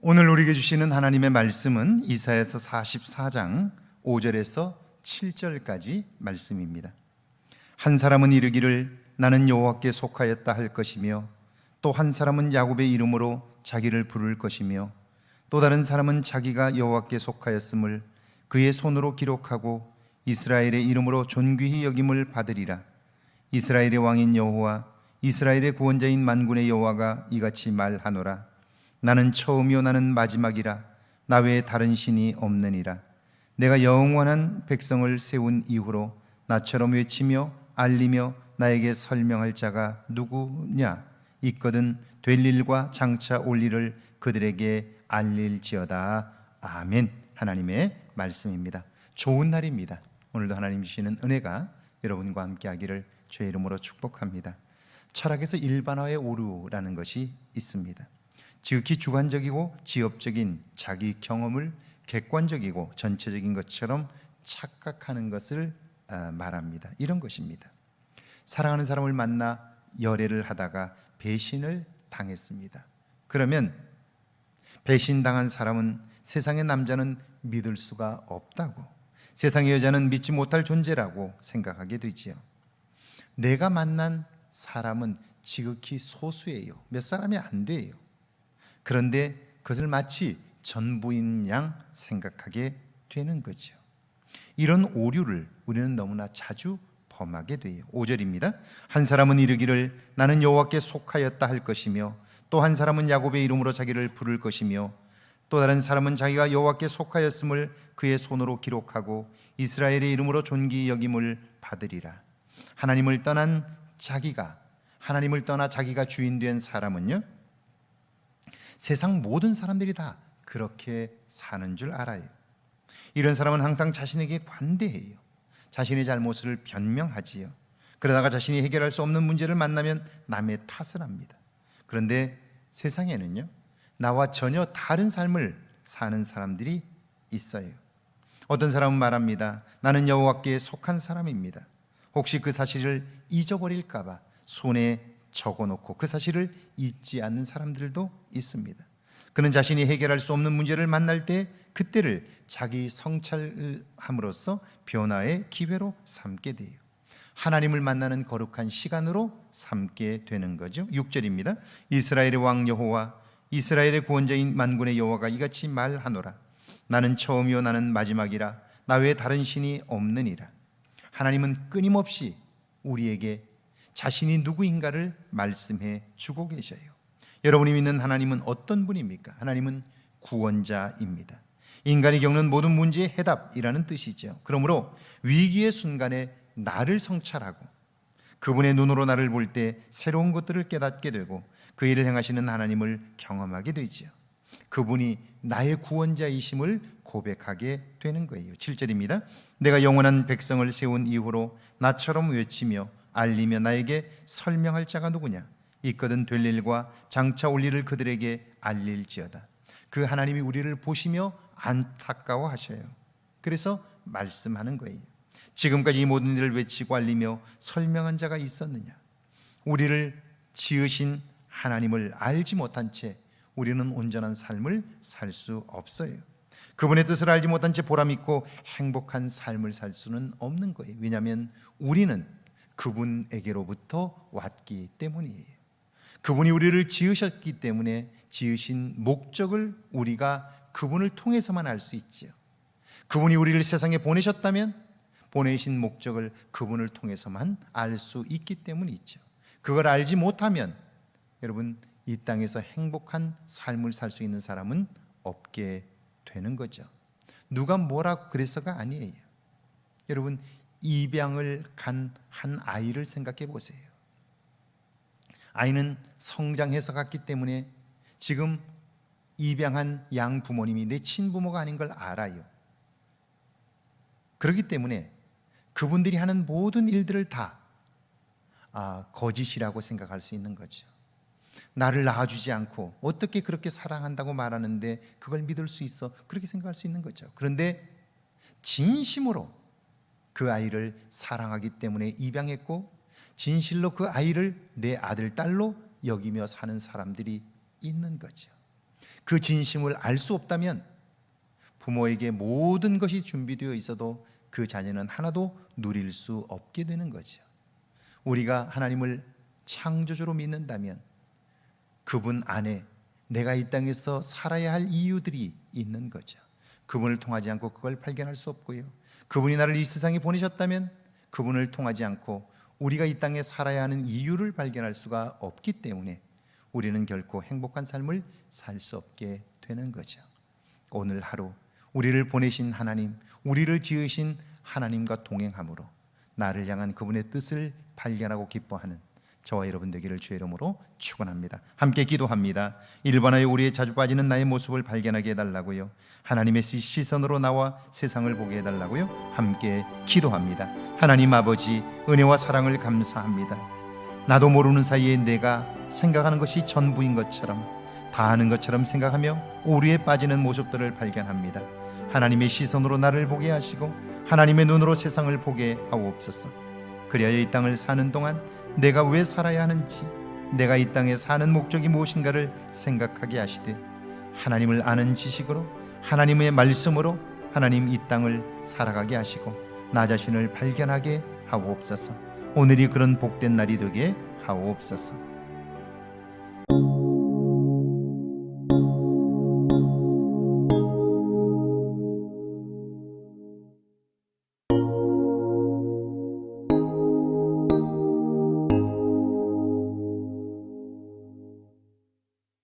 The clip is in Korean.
오늘 우리에게 주시는 하나님의 말씀은 이사야서 44장 5절에서 7절까지 말씀입니다. 한 사람은 이르기를 나는 여호와께 속하였다 할 것이며, 또 한 사람은 야곱의 이름으로 자기를 부를 것이며, 또 다른 사람은 자기가 여호와께 속하였음을 그의 손으로 기록하고 이스라엘의 이름으로 존귀히 여김을 받으리라. 이스라엘의 왕인 여호와, 이스라엘의 구원자인 만군의 여호와가 이같이 말하노라. 나는 처음이요 나는 마지막이라. 나 외에 다른 신이 없느니라. 내가 영원한 백성을 세운 이후로 나처럼 외치며 알리며 나에게 설명할 자가 누구냐? 있거든 될 일과 장차 올 일을 그들에게 알릴지어다. 아멘. 하나님의 말씀입니다. 좋은 날입니다. 오늘도 하나님 주시는 은혜가 여러분과 함께 하기를 주의 이름으로 축복합니다. 철학에서 일반화의 오류라는 것이 있습니다. 지극히 주관적이고 지엽적인 자기 경험을 객관적이고 전체적인 것처럼 착각하는 것을 말합니다. 이런 것입니다. 사랑하는 사람을 만나 열애를 하다가 배신을 당했습니다. 그러면 배신당한 사람은 세상의 남자는 믿을 수가 없다고, 세상의 여자는 믿지 못할 존재라고 생각하게 되지요. 내가 만난 사람은 지극히 소수예요. 몇 사람이 안 돼요. 그런데 그것을 마치 전부인 양 생각하게 되는 거죠. 이런 오류를 우리는 너무나 자주 범하게 돼요. 5절입니다. 한 사람은 이르기를 나는 여호와께 속하였다 할 것이며, 또 한 사람은 야곱의 이름으로 자기를 부를 것이며, 또 다른 사람은 자기가 여호와께 속하였음을 그의 손으로 기록하고 이스라엘의 이름으로 존귀히 여김을 받으리라. 하나님을 떠나 자기가 주인 된 사람은요, 세상 모든 사람들이 다 그렇게 사는 줄 알아요. 이런 사람은 항상 자신에게 관대해요. 자신의 잘못을 변명하지요. 그러다가 자신이 해결할 수 없는 문제를 만나면 남의 탓을 합니다. 그런데 세상에는요, 나와 전혀 다른 삶을 사는 사람들이 있어요. 어떤 사람은 말합니다. 나는 여호와께 속한 사람입니다. 혹시 그 사실을 잊어버릴까 봐 손에 적어놓고 그 사실을 잊지 않는 사람들도 있습니다. 그는 자신이 해결할 수 없는 문제를 만날 때 그때를 자기 성찰함으로써 변화의 기회로 삼게 돼요. 하나님을 만나는 거룩한 시간으로 삼게 되는 거죠. 6절입니다. 이스라엘의 왕 여호와, 이스라엘의 구원자인 만군의 여호와가 이같이 말하노라. 나는 처음이요 나는 마지막이라. 나 외에 다른 신이 없느니라. 하나님은 끊임없이 우리에게 자신이 누구인가를 말씀해 주고 계셔요. 여러분이 믿는 하나님은 어떤 분입니까? 하나님은 구원자입니다. 인간이 겪는 모든 문제의 해답이라는 뜻이죠. 그러므로 위기의 순간에 나를 성찰하고 그분의 눈으로 나를 볼 때 새로운 것들을 깨닫게 되고 그 일을 행하시는 하나님을 경험하게 되죠. 그분이 나의 구원자이심을 고백하게 되는 거예요. 7절입니다. 내가 영원한 백성을 세운 이후로 나처럼 외치며 알리며 나에게 설명할 자가 누구냐? 있거든 될 일과 장차 올 일을 그들에게 알릴지어다. 그 하나님이 우리를 보시며 안타까워하셔요. 그래서 말씀하는 거예요. 지금까지 이 모든 일을 외치고 알리며 설명한 자가 있었느냐? 우리를 지으신 하나님을 알지 못한 채 우리는 온전한 삶을 살 수 없어요. 그분의 뜻을 알지 못한 채 보람있고 행복한 삶을 살 수는 없는 거예요. 왜냐하면 우리는 그분에게로부터 왔기 때문이에요. 그분이 우리를 지으셨기 때문에 지으신 목적을 우리가 그분을 통해서만 알 수 있죠. 그분이 우리를 세상에 보내셨다면 보내신 목적을 그분을 통해서만 알 수 있기 때문이죠. 그걸 알지 못하면 여러분 이 땅에서 행복한 삶을 살 수 있는 사람은 없게 되는 거죠. 누가 뭐라고 그래서가 아니에요. 여러분 입양을 간 한 아이를 생각해 보세요. 아이는 성장해서 갔기 때문에 지금 입양한 양 부모님이 내 친부모가 아닌 걸 알아요. 그렇기 때문에 그분들이 하는 모든 일들을 다 거짓이라고 생각할 수 있는 거죠. 나를 낳아주지 않고 어떻게 그렇게 사랑한다고 말하는데 그걸 믿을 수 있어? 그렇게 생각할 수 있는 거죠. 그런데 진심으로 그 아이를 사랑하기 때문에 입양했고 진실로 그 아이를 내 아들, 딸로 여기며 사는 사람들이 있는 거죠. 그 진심을 알 수 없다면 부모에게 모든 것이 준비되어 있어도 그 자녀는 하나도 누릴 수 없게 되는 거죠. 우리가 하나님을 창조주로 믿는다면 그분 안에 내가 이 땅에서 살아야 할 이유들이 있는 거죠. 그분을 통하지 않고 그걸 발견할 수 없고요. 그분이 나를 이 세상에 보내셨다면 그분을 통하지 않고 우리가 이 땅에 살아야 하는 이유를 발견할 수가 없기 때문에 우리는 결코 행복한 삶을 살 수 없게 되는 거죠. 오늘 하루 우리를 보내신 하나님, 우리를 지으신 하나님과 동행함으로 나를 향한 그분의 뜻을 발견하고 기뻐하는 저와 여러분 되기를 주의 이름으로 축원합니다. 함께 기도합니다. 1번하여 우리의 자주 빠지는 나의 모습을 발견하게 해달라고요. 하나님의 시선으로 나와 세상을 보게 해달라고요. 함께 기도합니다. 하나님 아버지, 은혜와 사랑을 감사합니다. 나도 모르는 사이에 내가 생각하는 것이 전부인 것처럼, 다 아는 것처럼 생각하며 오류에 빠지는 모습들을 발견합니다. 하나님의 시선으로 나를 보게 하시고 하나님의 눈으로 세상을 보게 하옵소서. 그리하여 이 땅을 사는 동안 내가 왜 살아야 하는지, 내가 이 땅에 사는 목적이 무엇인가를 생각하게 하시되 하나님을 아는 지식으로, 하나님의 말씀으로 하나님 이 땅을 살아가게 하시고 나 자신을 발견하게 하옵소서. 오늘이 그런 복된 날이 되게 하옵소서.